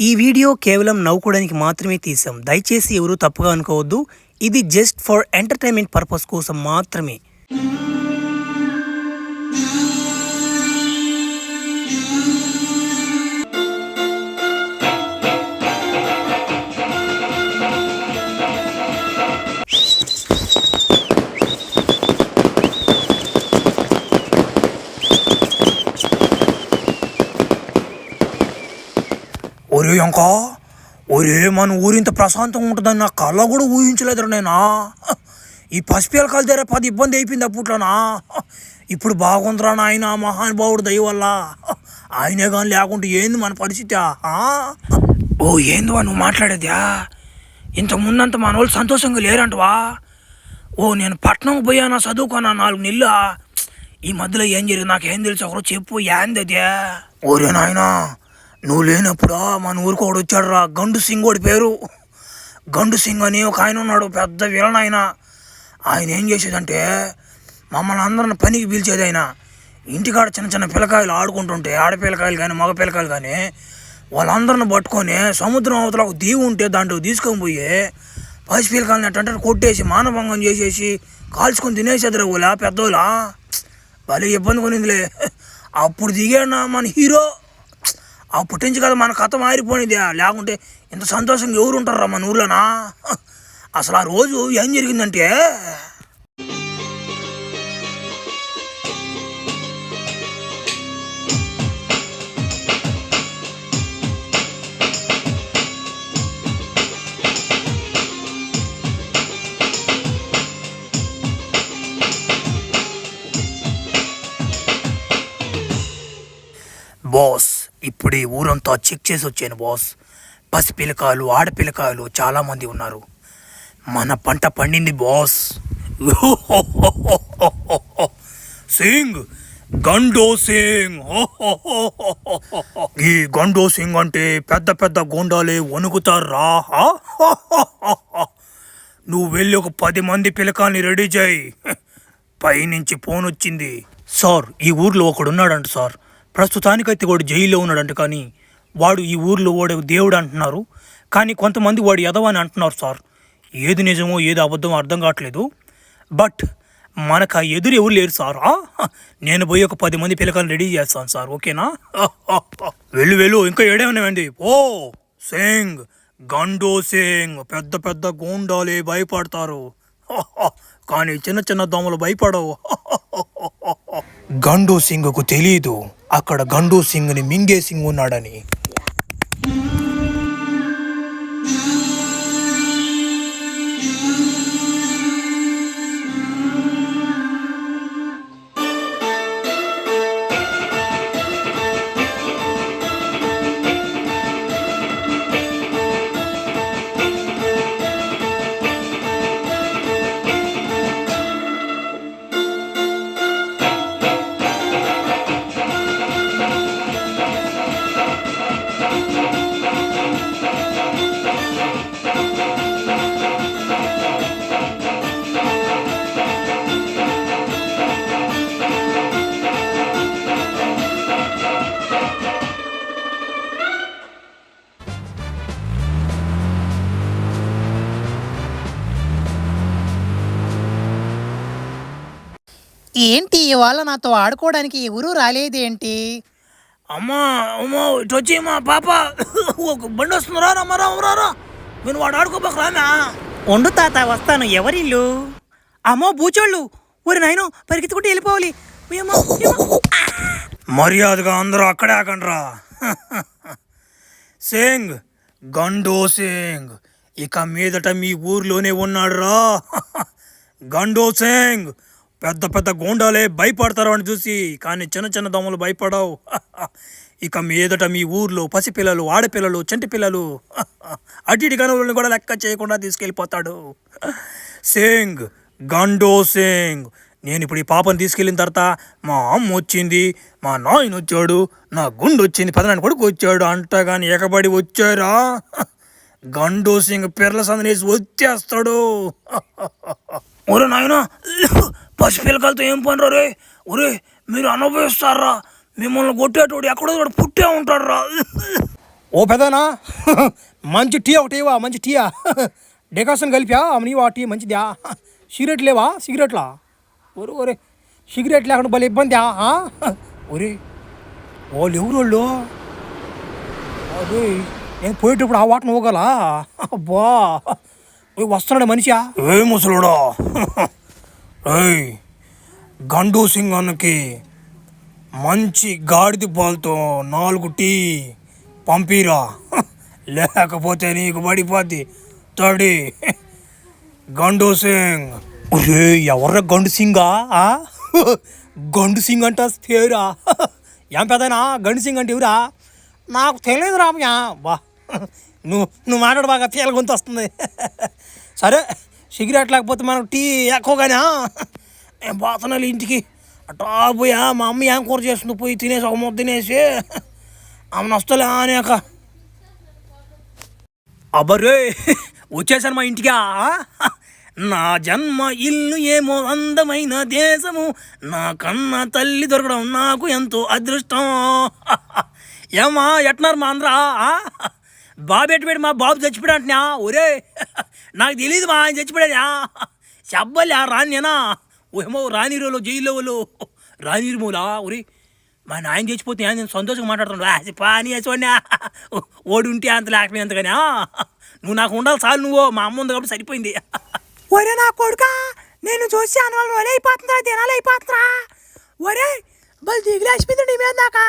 ఈ వీడియో కేవలం నవ్వుకోవడానికి మాత్రమే తీసాం. దయచేసి ఎవరు తప్పుగా అనుకోవద్దు. ఇది జస్ట్ ఫర్ ఎంటర్టైన్మెంట్ పర్పస్ కోసం మాత్రమే. ఒరే ఇంకా ఒరే మన ఊరింత ప్రశాంతంగా ఉంటుందని నా కళ్ళ కూడా ఊహించలేదురా నేనా. ఈ పసిపిల్లకాల దగ్గర 10 ఇబ్బంది అయిపోయింది అప్పట్లోనా. ఇప్పుడు బాగుందిరా నాయన మహానుభావుడు దయ వల్ల. ఆయనే కానీ లేకుంటే ఏంది మన పరిస్థితి. ఓ ఏందివా నువ్వు మాట్లాడేదా? ఇంతకుముందంతా మన వాళ్ళు సంతోషంగా లేరంటవా? ఓ నేను పట్నం పోయానా చదువుకోనా 4 నెలలు. ఈ మధ్యలో ఏం జరిగింది నాకేం తెలుసు, ఒకరు చెప్పు ఏంది అదే. ఓరే నాయనా నువ్వు లేనప్పుడు మన ఊరికి ఒకడు వచ్చాడు రా, గండు సింగ్ వాడి పేరు. గండు సింగ్ అని ఒక ఆయన ఉన్నాడు, పెద్ద విలన్ ఆయన. ఆయన ఏం చేసేదంటే మమ్మల్ని అందరిని పనికి పిలిచేది. ఆయన ఇంటికాడ చిన్న చిన్న పిల్లకాయలు ఆడుకుంటుంటే, ఆడపిల్లకాయలు కానీ మగ పిల్లకాయలు కానీ వాళ్ళందరిని పట్టుకొని సముద్రం అవతల ఒక దీవి ఉంటే దాంట్లో తీసుకొని పోయి పసి పిల్లకాయలని ఎట్టంటే కొట్టేసి మానభంగం చేసేసి కాల్చుకొని తినేసేదిరా వాళ్ళ పెద్దోళ్ళ. భలే ఇబ్బంది కొనిందిలే. అప్పుడు దిగాడు మన హీరో. అప్పటి నుంచి కదా మన కథ మారిపోయినది. లేకుంటే ఇంత సంతోషంగా ఎవరు ఉంటారా మన ఊర్లోనా? అసలు ఆ రోజు ఏం జరిగిందంటే, బాస్ ఇప్పుడు ఈ ఊరంతా చెక్ చేసి వచ్చాను బాస్. పసిపిల్లకాయలు ఆడపిల్లకాయలు చాలామంది ఉన్నారు. మన పంట పండింది బాస్. సింగ్ గండో సింగ్. ఈ గండో సింగ్ అంటే పెద్ద పెద్ద గోండాలే వణుకుతారా. నువ్వు వెళ్ళి ఒక 10 మంది పిల్లకాయల్ని రెడీ చేయి. పైనుంచి ఫోన్ వచ్చింది. సార్ ఈ ఊర్లో ఒకడున్నాడంట సార్. ప్రస్తుతానికైతే వాడు జైల్లో ఉన్నాడంట. కానీ వాడు ఈ ఊర్లో వాడు దేవుడు అంటున్నారు. కానీ కొంతమంది వాడు ఎదవని అంటున్నారు సార్. ఏది నిజమో ఏది అబద్ధమో అర్థం కావట్లేదు. బట్ మనకు ఆ ఎదురు ఎవరు లేరు సార్. నేను పోయి ఒక 10 మంది పిల్లకాయలు రెడీ చేస్తాను సార్, ఓకేనా? వెళ్ళు ఇంకా ఏడేమన్నాయండి. ఓ సింగ్ గండో సింగ్ పెద్ద పెద్ద గోండాలే భయపడతారు, కానీ చిన్న చిన్న దోమలు భయపడవు. గండో సింగ్కు తెలీదు అక్కడ గండో సింగ్ని మింగే సింగ్ ఉన్నాడని. ఏంటి ఇవాళ నాతో ఆడుకోవడానికి ఎవరూ రాలేదేంటి? అమ్మా అమ్మా ఇటు వచ్చి మా పాప ఒక బండి వస్తుందిరా. రారా నేను వాడు ఆడుకోబాక రానా. ఉండు తాత వస్తాను. ఎవరిల్లు? అమ్మో బూచోళ్ళు. ఊరి నాయనో పరిగెత్తుకుంటూ వెళ్ళిపోవాలి. మర్యాదగా అందరూ అక్కడే ఆకండ్రా. సింగ్ గండో సింగ్ ఇక మీదట మీ ఊర్లోనే ఉన్నాడు రా. గండో సింగ్ పెద్ద పెద్ద గోండాలే భయపడతారు అని చూసి, కానీ చిన్న చిన్న దోమలు భయపడవు. ఇక మీదట మీ ఊర్లో పసిపిల్లలు ఆడపిల్లలు చంటి పిల్లలు అటు ఇటు గనులను కూడా లెక్క చేయకుండా తీసుకెళ్ళిపోతాడు. సింగ్ గండో సింగ్ నేను ఇప్పుడు ఈ పాపను తీసుకెళ్ళిన తర్వాత మా అమ్మ వచ్చింది, మా నాయన వచ్చాడు, నా గుండు వచ్చింది, పెదనాయన కొడుకు వచ్చాడు అంట. కానీ ఎగబడి వచ్చారా గండో సింగ్ పిర్ల సందనేసి వచ్చేస్తాడు. ఒరే నాయన పసిపిల్లకాయలతో ఏం పని రే. ఒరే మీరు అనుభవిస్తారా? మిమ్మల్ని కొట్టేటోడు ఎక్కడో పుట్టే ఉంటాడు రా. ఓ పెదనా మంచి టీ ఒకటి ఇవా, మంచి టీయా డెకాషన్ కలిపా నీవా టీ మంచిదా? సిగరెట్ లేవా? సిగరెట్లా? ఒరే ఒరే సిగరెట్ లేకుండా భలే ఇబ్బందా? ఒరే వాళ్ళు ఎవరు వాళ్ళు? అదే నేను పోయేటప్పుడు ఆ వాటను పోగలా? అబ్బా వస్తున్నాడు మనిషా? ఏ ముసలుడా ఏయ్ గండు సింగ్ అన్నకి మంచి గాడిద పాలతో 4 టీ పంపిరా, లేకపోతే నీకు పడిపోద్ది తడి. గండు సింగ్. ఒరే ఎవర్రా గండు సింగా? గండు సింగ్ అంట పేరా? ఏం పెదనా గండు సింగ్ అంటే ఎవరా? నాకు తెలియదు రామయ్య. బా నువ్వు మాట్లాడు బాగా తేల గొంతు వస్తుంది. సరే సిగరెట్ లేకపోతే మనకు టీ ఎక్కువగానే నేను పోతున్నాను ఇంటికి. అట్టా పోయా మా అమ్మ ఏం కూర చేస్తుంది పోయి తినేసి ఒక ముద్ద తినేసి ఆమె వస్తలే అనేక. అబ్బరే వచ్చేసాను మా ఇంటికా. నా జన్మ ఇల్లు ఏమో అందమైన దేశము, నా కన్న తల్లి దొరకడం నాకు ఎంతో అదృష్టం. ఏమా ఎట్న్నారు మా అందరా? బాబు ఎట్టుబడి మా బాబు చచ్చిపోయాడు అంటున్నా. ఒరే నాకు తెలియదు మా ఆయన చచ్చిపోయాడా? చెప్పలే రానినా ఏమో రానిరోలో జైల్లో వాళ్ళు రానిరుమూలా. ఒరే మా నాయన చచ్చిపోతే నేను సంతోషంగా మాట్లాడుతున్నాడు. పానీ చూడనా ఓడి ఉంటే అంత లేకపోయినంత కానీ నువ్వు నాకు ఉండాలి చాలు. నువ్వు మా అమ్మ ఉంది కాబట్టి సరిపోయింది. ఒరే నా కొడుకా నేను చూసి అన్న వాళ్ళు అయిపోతుందా దినాలు అయిపోతుందా? ఒరే బలి దిగులేసిపోయింది నీ మీద దాకా.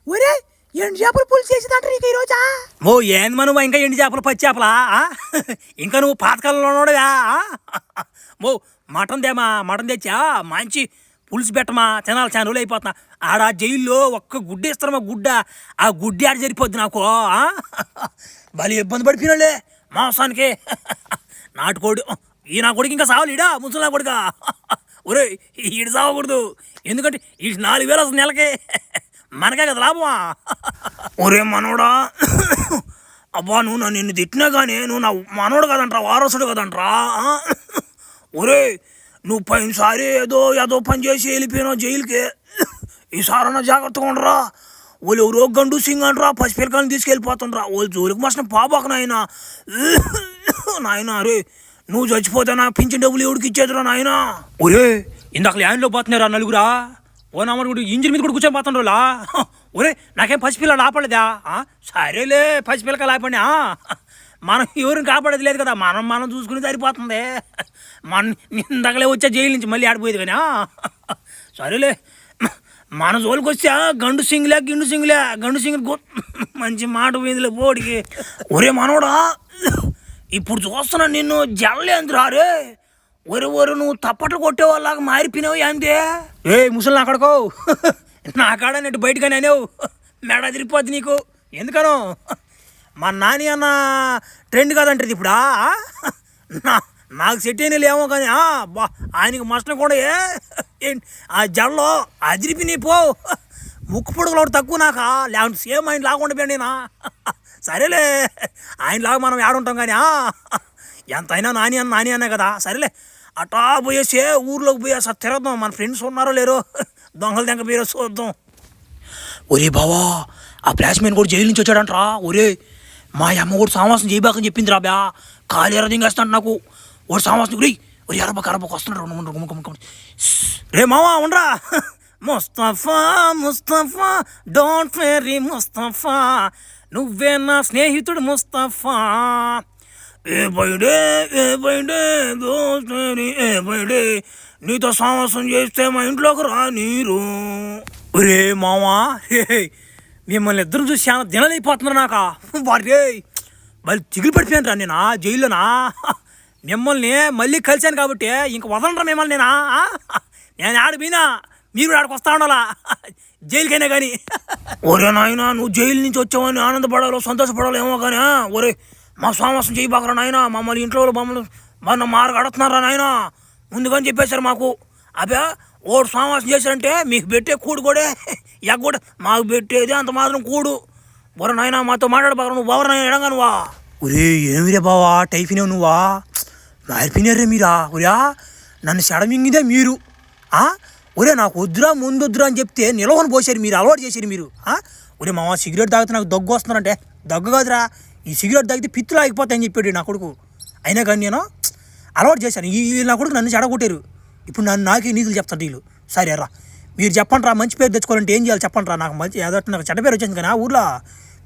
ఒరే ఎండు చేపలు పులుసు చేసేదంట నీకు ఈరోజా? ఓ ఏంది మనం ఇంకా ఎండు చేపలు పచ్చి చేపలా? ఇంకా నువ్వు పాతకాలంలో ఉన్నాడువా? ఓ మటన్ దేమా, మటన్ తెచ్చా మంచి పులుసు పెట్టమా, తినాలి. చాలా రోజులు అయిపోతున్నా. ఆడ జైల్లో ఒక్క గుడ్డ ఇస్తారు మా గుడ్డ, ఆ గుడ్డి ఆడ సరిపోద్ది నాకు. భలే ఇబ్బంది పడిపోయినాళ్ళే మాంసానికి. నాటుకోడి ఈ నా కొడుకు ఇంకా సావలేడా? ముసలి కొడుకా? ఒరే ఈడు సావకూడదు, ఎందుకంటే ఈ 4,000 వస్తుంది నెలకి, మనకే కదా లాభమా? ఒరే మనోడా అబ్బా నువ్వు నన్ను నిన్ను తిట్టినా కానీ నువ్వు నా మనోడు కదంట్రా, వారసుడు కదంట్రా. ఒరే నువ్వు పోయినసారి ఏదో పని చేసి వెళ్ళిపోయినావు జైలుకి. ఈసారన్నా జాగ్రత్తగా ఉండరా. వాళ్ళు ఎవరో గండు సింగ్ అంటరా పసిపిల్లకాయని తీసుకెళ్ళిపోతుండ్రా. వాళ్ళు జోలికి మసిన పాపకు నాయన. అరే నువ్వు చచ్చిపోతే నా పింఛన్ డబ్బులు ఎవడికి ఇచ్చేదిరా నాయన? ఒరే ఇందాక ల్యాండ్లో పోతున్నారా నలుగురా? ఓ నమ్మడు కూడా ఇంజిన్ మీద కూడా కూర్చొని పోతుండ్రోలా? ఒరే నాకేం పసిపిల్లలు ఆపలేదా? సరేలే పసిపిల్లకాయలు ఆపండి. మనం ఎవరిని కాపాడేది లేదు కదా, మనం చూసుకుని సరిపోతుంది. ఇందాకలే వచ్చా జైలు నుంచి మళ్ళీ ఆడిపోయేది కానీ. సరేలే మన జోలికి వచ్చా గండు సింగ్లే గండు సింగ్ మంచి మాట పోయిందిలే పోడికి. ఒరే మనోడా ఇప్పుడు చూస్తున్నా నిన్ను జల్లేంద్రా. రే ఒరే నువ్వు తప్పట్లు కొట్టేవాళ్ళగా మారిపోయినావు ఏందే? ఏ ముసలి అక్కడికో నా కాడ నెట్టు బయటగానే అనేవు మెడ తిరిగిపోద్ది నీకు. ఎందుకనో మా నాని అన్న ట్రెండ్ కాదంటది ఇప్పుడు. నాకు సెట్ అయిన లేమో కానీ బా ఆయనకి మస్టం కూడా ఆ జల్లో అదిరిపి నీ పో. ముక్కు పొడుగులో తక్కువ నాకా, లేకుంటే సేమ్ ఆయన లాగా ఉండిపోయాడు నేనా. సరేలే ఆయనలాగా మనం ఏడుంటాం కానీ ఎంతైనా నాని అన్న కదా. సరేలే అటా పోయేసే ఊర్లోకి పోయేసా తిరగదాం. మన ఫ్రెండ్స్ ఉన్నారో లేరో, దొంగలు దెంగ పోయో చూద్దాం. ఒరే బావా ఆ ఫ్లాష్మెన్ కూడా జైలు నుంచి వచ్చాడంటరా. ఒరే మా అమ్మ కూడా సామాసం చేయబాకని చెప్పింది రా బ్యా. ఖాళీ ఎర దింగేస్తాడు నాకు వాడు సామాసం. ఒరే అరబక్ వస్తున్నాడు. రే మావా ఉండరా. ముస్తఫా డోంట్ వెరీ ముస్తఫా, నువ్వే నా స్నేహితుడు ముస్తఫా. ఏ బైడే నీతో సామాసం చేస్తే మా ఇంట్లోకి రా నీరు. ఒరే మావా మిమ్మల్ని ఇద్దరు చూసి చాలా దినలైపోతున్నారు నాకా. వారే మళ్ళీ చిగురు పడిపోయాను రా నేను జైల్లోనా. మిమ్మల్ని మళ్ళీ కలిశాను కాబట్టి ఇంక వదలరా మిమ్మల్ని నేను ఆడిపోయినా మీరు ఆడికి వస్తా ఉండాలా జైలుకైనా కానీ. ఒరే నాయన నువ్వు జైలు నుంచి వచ్చావని ఆనందపడాలో సంతోషపడాలో ఏమో కానీ ఒరే మా సామాసం చేయబాకరా నాయన. మమ్మల్ని ఇంట్లో మన మార్గ అడుగుతున్నారా నాయన ముందుగాని చెప్పేశారు మాకు. అబ్బా ఓడు సామాసం చేశారంటే మీకు పెట్టే కూడు కూడా ఎగ్గూడ మాకు పెట్టేది అంత మాత్రం కూడు. ఒరే నాయన మాతో మాట్లాడబాకరా నువ్వు బావరా నాయన ఎడంగా నువ్వా. ఒరే ఏమిరే బావా టైఫినేవు నువ్వా? మారిపోయినారే మీరా? ఒరే నన్ను సెడమింగిదే మీరు. ఒరే నాకు వద్దురా ముందొద్దురా అని చెప్తే నిలవని పోసారు మీరు, అలవాటు చేశారు మీరు. ఒరే మామ సిగరెట్ తాగితే నాకు దగ్గు వస్తున్నారంటే దగ్గు కాదురా ఈ సిగరెట్ తాగితే పిత్తులు ఆగిపోతాయని చెప్పాడు నా కొడుకు. అయినా కానీ నేను అలవాటు చేశాను. ఈ నా కొడుకు నన్ను చెడగొట్టారు. ఇప్పుడు నాకే నీతులు చెప్తాను వీళ్ళు. సరే రా మీరు చెప్పండి రా, మంచి పేరు తెచ్చుకోవాలంటే ఏం చేయాలి చెప్పండి రా. నాకు మంచి ఏదో నాకు చెడ్డ పేరు వచ్చింది కానీ ఆ ఊర్లో.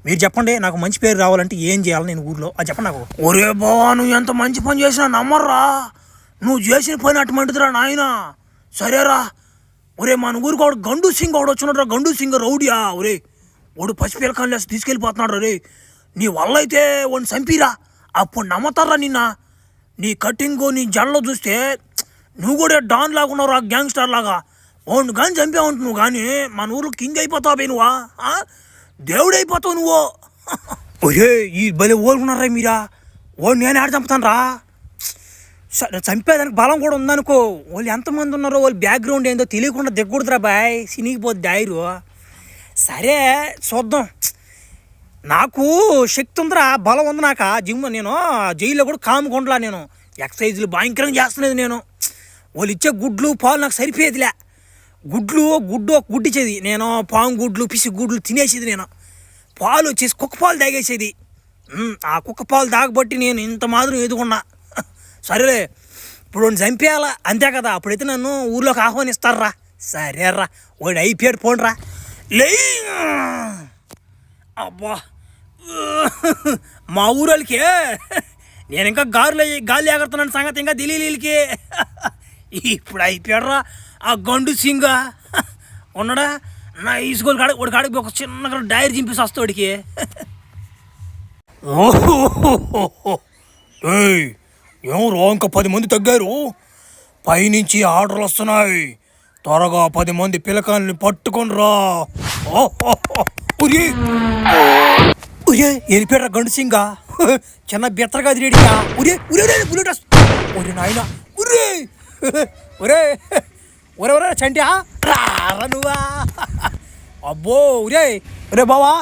మీరు చెప్పండి నాకు మంచి పేరు రావాలంటే ఏం చేయాలి నేను ఊర్లో అది చెప్పండి నాకు. ఒరే బావా నువ్వు ఎంత మంచి పని చేసినా నమ్మర్రా. నువ్వు చేసిన పని అటువంటిదిరా నాయన. సరేరా ఒరే మన ఊరికి వాడు గండు సింగ్ వాడు వచ్చినాడు రా. గండు సింగ్ రౌడియా. ఒరే వాడు పసిపిల్లకాయలు వేసి తీసుకెళ్ళిపోతున్నాడు రే. నీ వల్ల అయితే వాడిని చంపిరా, అప్పుడు నమ్మతారా నిన్న. నీ కటింగ్ నీ జడలో చూస్తే నువ్వు కూడా డాన్ లాగా ఉన్నావు రా, గ్యాంగ్స్టర్ లాగా. వాడిని కానీ చంపావు నువ్వు కానీ మన ఊర్లో కింగ్ అయిపోతావు నువ్వా, దేవుడైపోతావు నువ్వు. ఒరే ఈ భలే ఓలుకున్నారా మీరా. వాడు నేను ఆడ చంపుతాను రా. చంపేదానికి బలం కూడా ఉందనుకో. వాళ్ళు ఎంతమంది ఉన్నారో వాళ్ళ బ్యాక్గ్రౌండ్ ఏందో తెలియకుండా దిగకూడదురా బాయ్, సినిగిపోద్ది డైరు. సరే చూద్దాం. నాకు శక్తి ఉందిరా, బలం ఉంది నాకు. జిమ్ నేను జైల్లో కూడా కాముకుండలా. నేను ఎక్సర్సైజులు భయంకరంగా చేస్తున్నది. నేను వాళ్ళు ఇచ్చే గుడ్లు పాలు నాకు సరిపోయేదిలే. గుడ్డు ఒక గుడ్డు ఇచ్చేది నేను, పాము గుడ్లు పిసి గుడ్లు తినేసేది నేను. పాలు వచ్చేసి కుక్క పాలు తాగేసేది. ఆ కుక్క పాలు తాగబట్టి నేను ఇంత మాత్రం ఎదుగున్నా. సరేలే ఇప్పుడు వాడిని చంపేయాలా అంతే కదా, అప్పుడైతే నన్ను ఊర్లోకి ఆహ్వానిస్తారా. సరేరా వాడు అయిపోయాడు పోండ్రా. లే అబ్బా మా ఊరోళ్ళకి నేను ఇంకా గాలి ఎగరుతున్నాను సంగతి ఇంకా తెలియదు వీళ్ళకి. ఇప్పుడు అయిపోయాడురా ఆ గండు సింగ్ ఉన్నాడా నా ఈసుకోలు కాడ వాడి కాడికి ఒక చిన్నగా డైరీ చింపేసి వస్తా వాడికి. ఏమో ఇంకా 10 మంది తగ్గారు. పైనుంచి ఆర్డర్లు వస్తున్నాయి. త్వరగా 10 మంది పిల్లకాయల్ని పట్టుకొని రా. వెళ్ళిపోయారా గండు సింగా. చిన్న బెత్తరగా రెడీగా. బుల్లెట్ ఒరే నాయన. ఒరే చంటి రారా నువ్వా. అబ్బో ఒరే బావా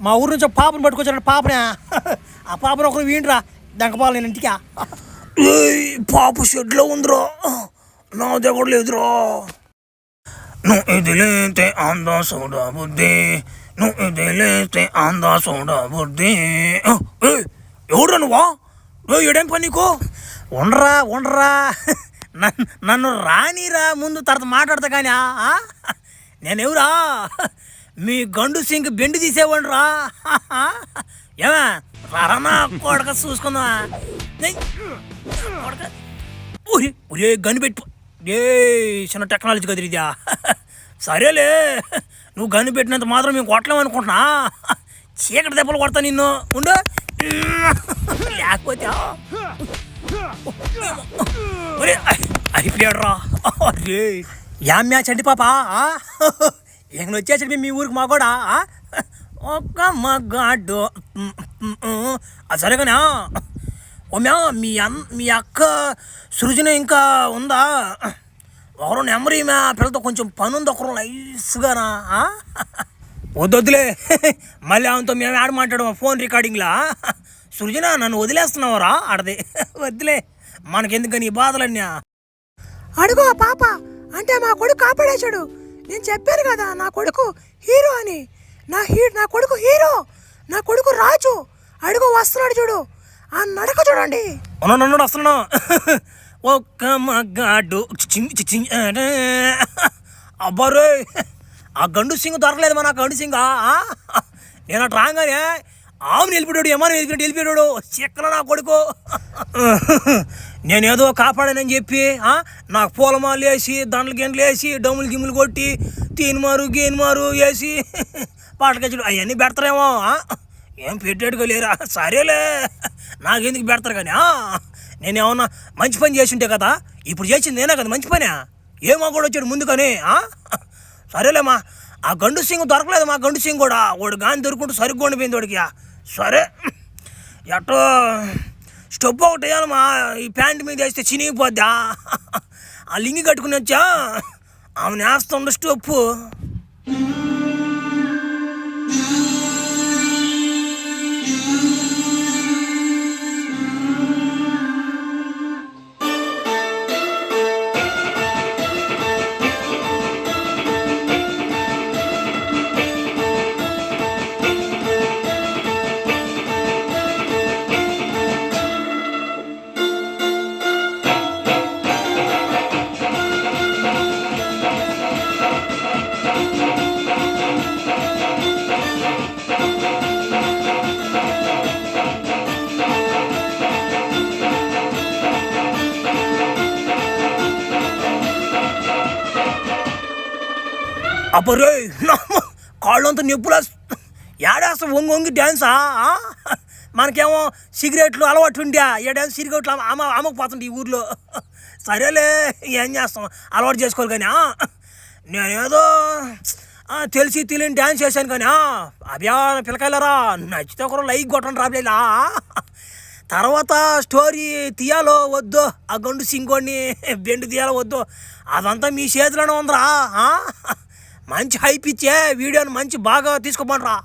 మా ఊరు నుంచి పాపను పట్టుకొచ్చాడు. పాపనే ఆ పాపను ఒకరు వీండ్రా దంకపోవాలి నేను ఇంటికా. పాప షెడ్లో ఉందిరా, నా దగ్గర లేదురా. నువ్వు ఇది లేతే అందా సోడా బుద్ధి, నువ్వు ఇది లేతే అందా సోడా బుద్ధి. ఎవడ్రా నువ్వా? ఏడేం పని నీకు? ఉండరా నన్ను రానిరా ముందు, తర్వాత మాట్లాడతా కానీ. నేనెవరా? మీ గండు సింగ్ బెండి తీసేవాడు రా. ఏమా రానా కొడక చూసుకుందా. ఒరే గన్ను పెట్టు. చిన్న టెక్నాలజీ కదిరిద్యా. సరేలే నువ్వు గన్ను పెట్టినంత మాత్రం మేము కొట్టలేమనుకుంటున్నా. చీకటి దెబ్బలు కొడతా నిన్ను ఉండు. లేకపోతే అయిపోయాడు రా. యామ్ మ్యాచ్ అండి పాప. ఏం వచ్చేసరికి మీ ఊరికి మా కూడా ఒక్క మగాడు. సరేగానే ఓమ్యా మీ అక్క సృజన ఇంకా ఉందా? ఒకరు నెంబర్ ఈమె పిల్లతో కొంచెం పని ఉంది. ఒకరు నైస్గానా. వద్దులే మళ్ళీ ఆమెతో మేము ఆడ మాట్లాడము ఫోన్ రికార్డింగ్లా. సృజన నన్ను వదిలేస్తున్నావురా ఆడది. వద్దులే మనకెందుకని ఈ బాధలన్నీ. అడుగు పాప అంటే మా కొడుకు కాపాడేశాడు. నేను చెప్పాను కదా నా కొడుకు హీరో అని. నా కొడుకు హీరో, నా కొడుకు రాజు. అడుగు వస్తున్నాడు చూడు, ఆ నడక చూడండి. ఉన్నాడు వస్తున్నాను. ఒక్క మగాడు. అబ్బారే ఆ గండు సింగ్ దొరకలేదు మన గండు సింగ్. నేను అటు రాగానే ఆమెను వెళ్ళిపోయాడు, ఏమని వెళ్ళిపోయాడు. చిక్కల నా కొడుకు. నేనేదో కాపాడానని చెప్పి నాకు పూలమాలు వేసి దండలు గిండలు వేసి డమ్ములు గిమ్ములు కొట్టి తీన్మారు గేన్మారు వేసి పాటకెచ్చుడు అవన్నీ పెడతారేమో. ఏం పెట్టాడుగా లేరా. సరేలే నాకెందుకు పెడతారు కానీ. నేనేమన్నా మంచి పని చేసి ఉంటే కదా, ఇప్పుడు చేసింది నేనే కదా మంచి పని. ఏమో కూడా వచ్చాడు ముందు కానీ. సరేలేమ్మా ఆ గండు సింగ్ దొరకలేదు. మా గండు సింగ్ కూడా వాడు గాని దొరుకుంటూ సరిగ్గా ఉండిపోయింది వాడికి. సరే ఎట్టో స్టెప్ ఒకటి వేయాలమ్మా. ఈ ప్యాంట్ మీద వేస్తే చినిగిపోద్దా. ఆ లింగి కట్టుకుని వచ్చా ఆమె వేస్తుండ స్టెప్పు. అబ్బరే కాళ్ళంతా నొప్పులు ఏడేస్తా వంగి వంగి డ్యాన్సా మనకేమో సిగరెట్లు అలవాటు ఉండా ఏ డ్యాన్స్ సిగరెట్లు అమ్మకపోతుంది ఈ ఊర్లో. సరేలే ఏం చేస్తాం, అలవాటు చేసుకోవాలి. కానీ నేనేదో తెలిసి తెలియని డ్యాన్స్ చేశాను. కానీ అభ్యా పిల్లకాయలరా నచ్చితే కూడా లైక్ కొట్టండి రాబేలా. తర్వాత స్టోరీ తీయాలో వద్దు, ఆ గండు సింగోడిని బెండు తీయాలో వద్దు, అదంతా మీ చేతిలోనే ఉందిరా. మంచి హైప్ ఇచ్చే వీడియోని మంచి బాగా తీసుకోమంటారా.